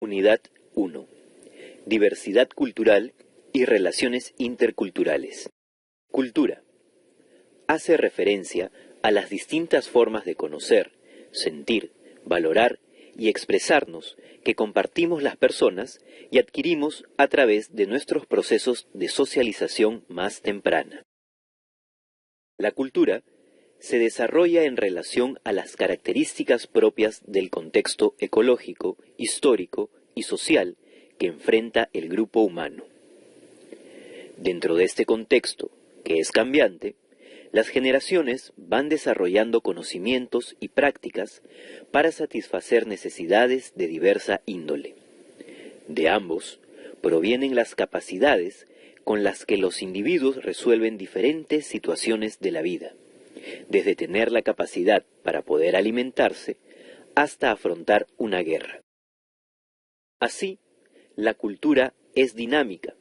Unidad 1. Diversidad cultural y relaciones interculturales. Cultura. Hace referencia a las distintas formas de conocer, sentir, valorar y expresarnos que compartimos las personas y adquirimos a través de nuestros procesos de socialización más temprana. La cultura se desarrolla en relación a las características propias del contexto ecológico, histórico y social que enfrenta el grupo humano. Dentro de este contexto, que es cambiante, las generaciones van desarrollando conocimientos y prácticas para satisfacer necesidades de diversa índole. De ambos provienen las capacidades con las que los individuos resuelven diferentes situaciones de la vida, desde tener la capacidad para poder alimentarse hasta afrontar una guerra. Así, la cultura es dinámica,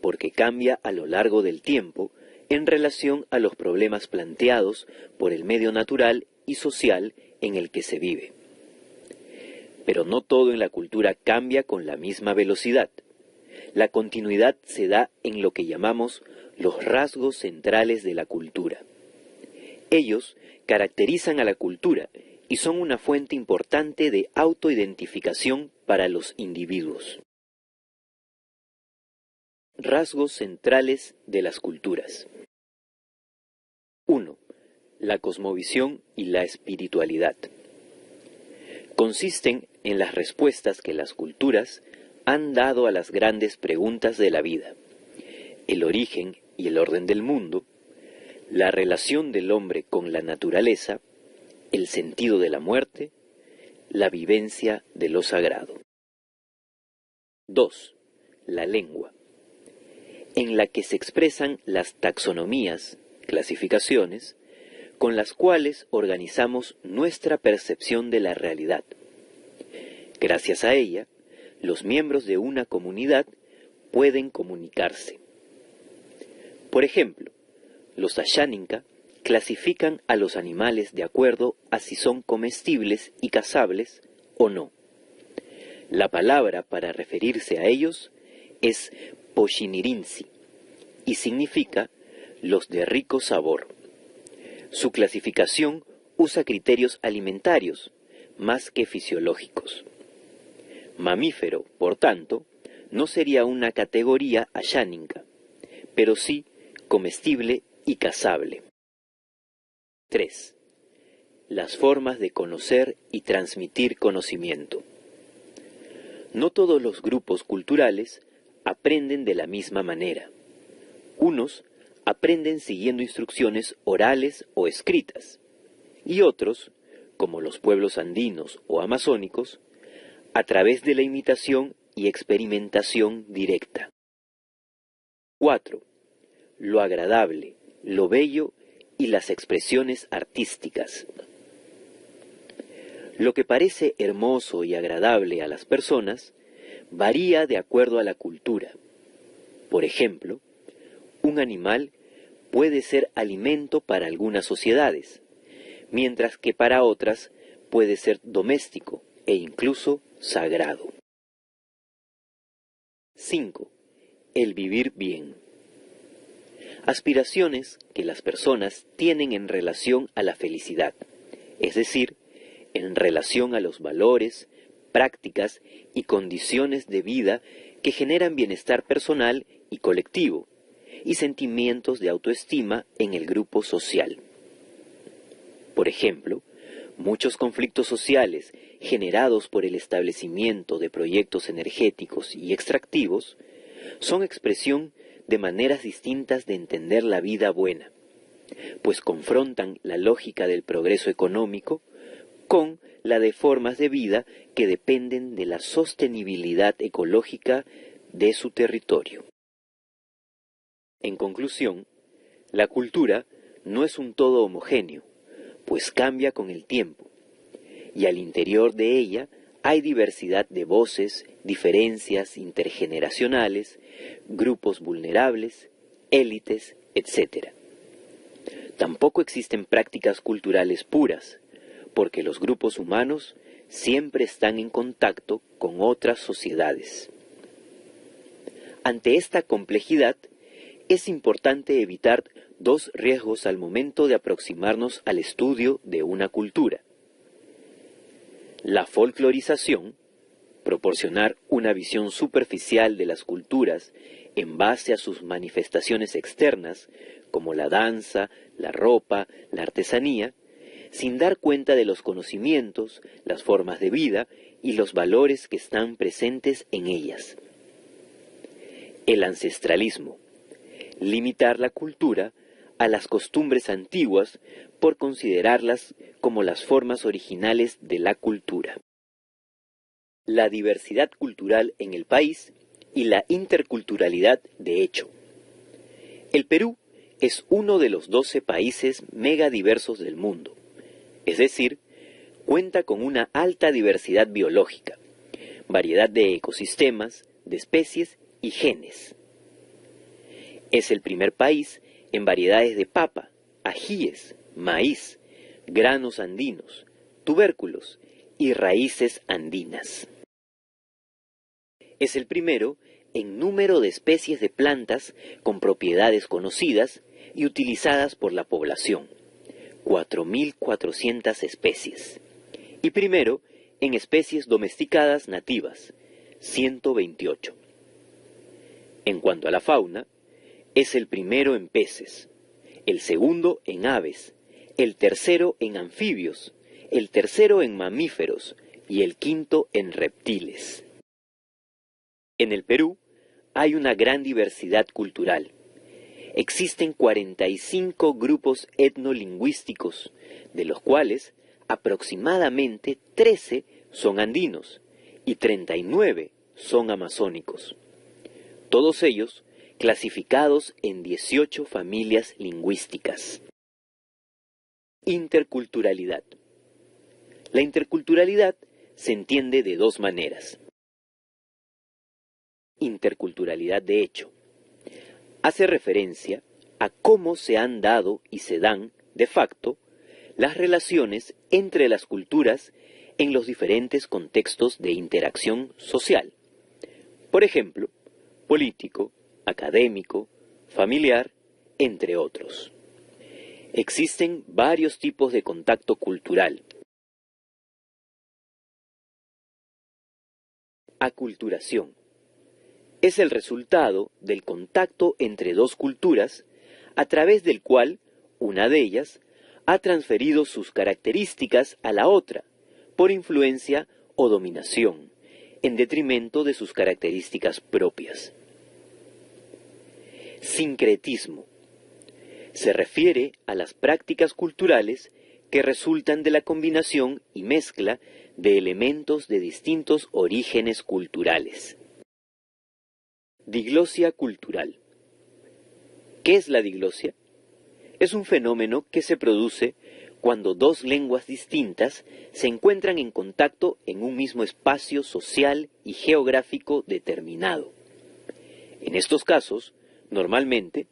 porque cambia a lo largo del tiempo en relación a los problemas planteados por el medio natural y social en el que se vive. Pero no todo en la cultura cambia con la misma velocidad. La continuidad se da en lo que llamamos los rasgos centrales de la cultura. Ellos caracterizan a la cultura y son una fuente importante de autoidentificación para los individuos. Rasgos centrales de las culturas. 1. La cosmovisión y la espiritualidad. Consisten en las respuestas que las culturas han dado a las grandes preguntas de la vida: el origen y el orden del mundo, la relación del hombre con la naturaleza, el sentido de la muerte, la vivencia de lo sagrado. 2. La lengua, en la que se expresan las taxonomías, clasificaciones, con las cuales organizamos nuestra percepción de la realidad. Gracias a ella, los miembros de una comunidad pueden comunicarse. Por ejemplo, los Ashaninka clasifican a los animales de acuerdo a si son comestibles y cazables o no. La palabra para referirse a ellos es Poshinirinsi y significa los de rico sabor. Su clasificación usa criterios alimentarios más que fisiológicos. Mamífero, por tanto, no sería una categoría Ashaninka, pero sí comestible y cazable. 3. Las formas de conocer y transmitir conocimiento. No todos los grupos culturales aprenden de la misma manera. Unos aprenden siguiendo instrucciones orales o escritas, y otros, como los pueblos andinos o amazónicos, a través de la imitación y experimentación directa. 4. Lo agradable, lo bello y las expresiones artísticas. Lo que parece hermoso y agradable a las personas varía de acuerdo a la cultura. Por ejemplo, un animal puede ser alimento para algunas sociedades, mientras que para otras puede ser doméstico e incluso sagrado. 5. El vivir bien. Aspiraciones que las personas tienen en relación a la felicidad, es decir, en relación a los valores, prácticas y condiciones de vida que generan bienestar personal y colectivo, y sentimientos de autoestima en el grupo social. Por ejemplo, muchos conflictos sociales generados por el establecimiento de proyectos energéticos y extractivos son expresión de maneras distintas de entender la vida buena, pues confrontan la lógica del progreso económico con la de formas de vida que dependen de la sostenibilidad ecológica de su territorio. En conclusión, la cultura no es un todo homogéneo, pues cambia con el tiempo, y al interior de ella hay diversidad de voces, diferencias intergeneracionales, grupos vulnerables, élites, etc. Tampoco existen prácticas culturales puras, porque los grupos humanos siempre están en contacto con otras sociedades. Ante esta complejidad, es importante evitar dos riesgos al momento de aproximarnos al estudio de una cultura. La folclorización, proporcionar una visión superficial de las culturas en base a sus manifestaciones externas, como la danza, la ropa, la artesanía, sin dar cuenta de los conocimientos, las formas de vida y los valores que están presentes en ellas. El ancestralismo, limitar la cultura a las costumbres antiguas por considerarlas como las formas originales de la cultura. La diversidad cultural en el país y la interculturalidad de hecho. El Perú es uno de los 12 países megadiversos del mundo, es decir, cuenta con una alta diversidad biológica, variedad de ecosistemas, de especies y genes. Es el primer país en variedades de papa, ajíes, maíz, granos andinos, tubérculos y raíces andinas. Es el primero en número de especies de plantas con propiedades conocidas y utilizadas por la población, 4.400 especies, y primero en especies domesticadas nativas, 128. En cuanto a la fauna, es el primero en peces, el segundo en aves, el tercero en anfibios, el tercero en mamíferos y el quinto en reptiles. En el Perú hay una gran diversidad cultural. Existen 45 grupos etnolingüísticos, de los cuales aproximadamente 13 son andinos y 39 son amazónicos. Todos ellos clasificados en 18 familias lingüísticas. Interculturalidad. La interculturalidad se entiende de dos maneras. Interculturalidad de hecho. Hace referencia a cómo se han dado y se dan, de facto, las relaciones entre las culturas en los diferentes contextos de interacción social. Por ejemplo, político, académico, familiar, entre otros. Existen varios tipos de contacto cultural. Aculturación. Es el resultado del contacto entre dos culturas a través del cual una de ellas ha transferido sus características a la otra por influencia o dominación, en detrimento de sus características propias. Sincretismo. Se refiere a las prácticas culturales que resultan de la combinación y mezcla de elementos de distintos orígenes culturales. Diglosia cultural. ¿Qué es la diglosia? Es un fenómeno que se produce cuando dos lenguas distintas se encuentran en contacto en un mismo espacio social y geográfico determinado. En estos casos, normalmente,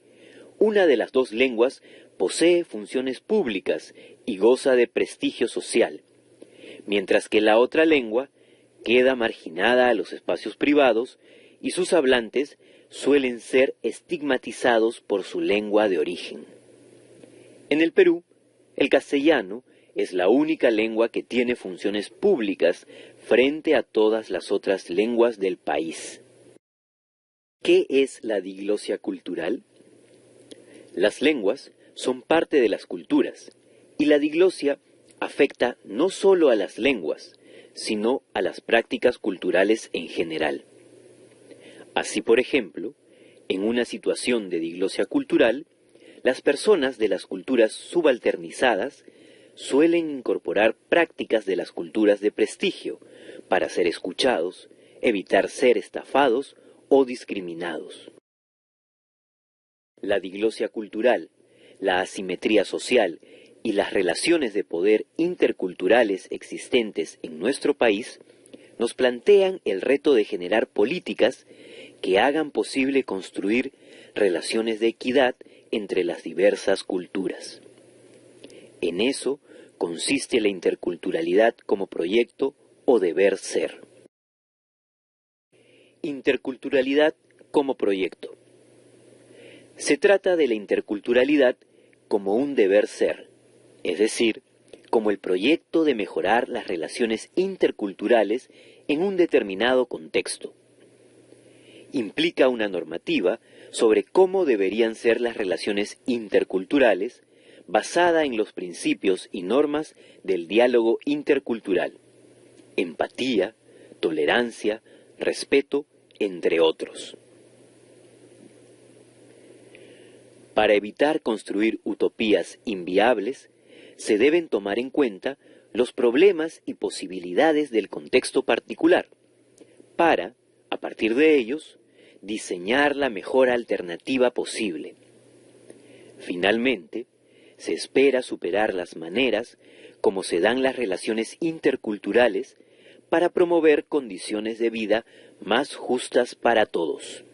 una de las dos lenguas posee funciones públicas y goza de prestigio social, mientras que la otra lengua queda marginada a los espacios privados y sus hablantes suelen ser estigmatizados por su lengua de origen. En el Perú, el castellano es la única lengua que tiene funciones públicas frente a todas las otras lenguas del país. ¿Qué es la diglosia cultural? Las lenguas son parte de las culturas, y la diglosia afecta no solo a las lenguas, sino a las prácticas culturales en general. Así, por ejemplo, en una situación de diglosia cultural, las personas de las culturas subalternizadas suelen incorporar prácticas de las culturas de prestigio para ser escuchados, evitar ser estafados o discriminados. La diglosia cultural, la asimetría social y las relaciones de poder interculturales existentes en nuestro país nos plantean el reto de generar políticas que hagan posible construir relaciones de equidad entre las diversas culturas. En eso consiste la interculturalidad como proyecto o deber ser. Interculturalidad como proyecto. Se trata de la interculturalidad como un deber ser, es decir, como el proyecto de mejorar las relaciones interculturales en un determinado contexto. Implica una normativa sobre cómo deberían ser las relaciones interculturales, basada en los principios y normas del diálogo intercultural, empatía, tolerancia, respeto, entre otros. Para evitar construir utopías inviables, se deben tomar en cuenta los problemas y posibilidades del contexto particular, para, a partir de ellos, diseñar la mejor alternativa posible. Finalmente, se espera superar las maneras como se dan las relaciones interculturales para promover condiciones de vida más justas para todos.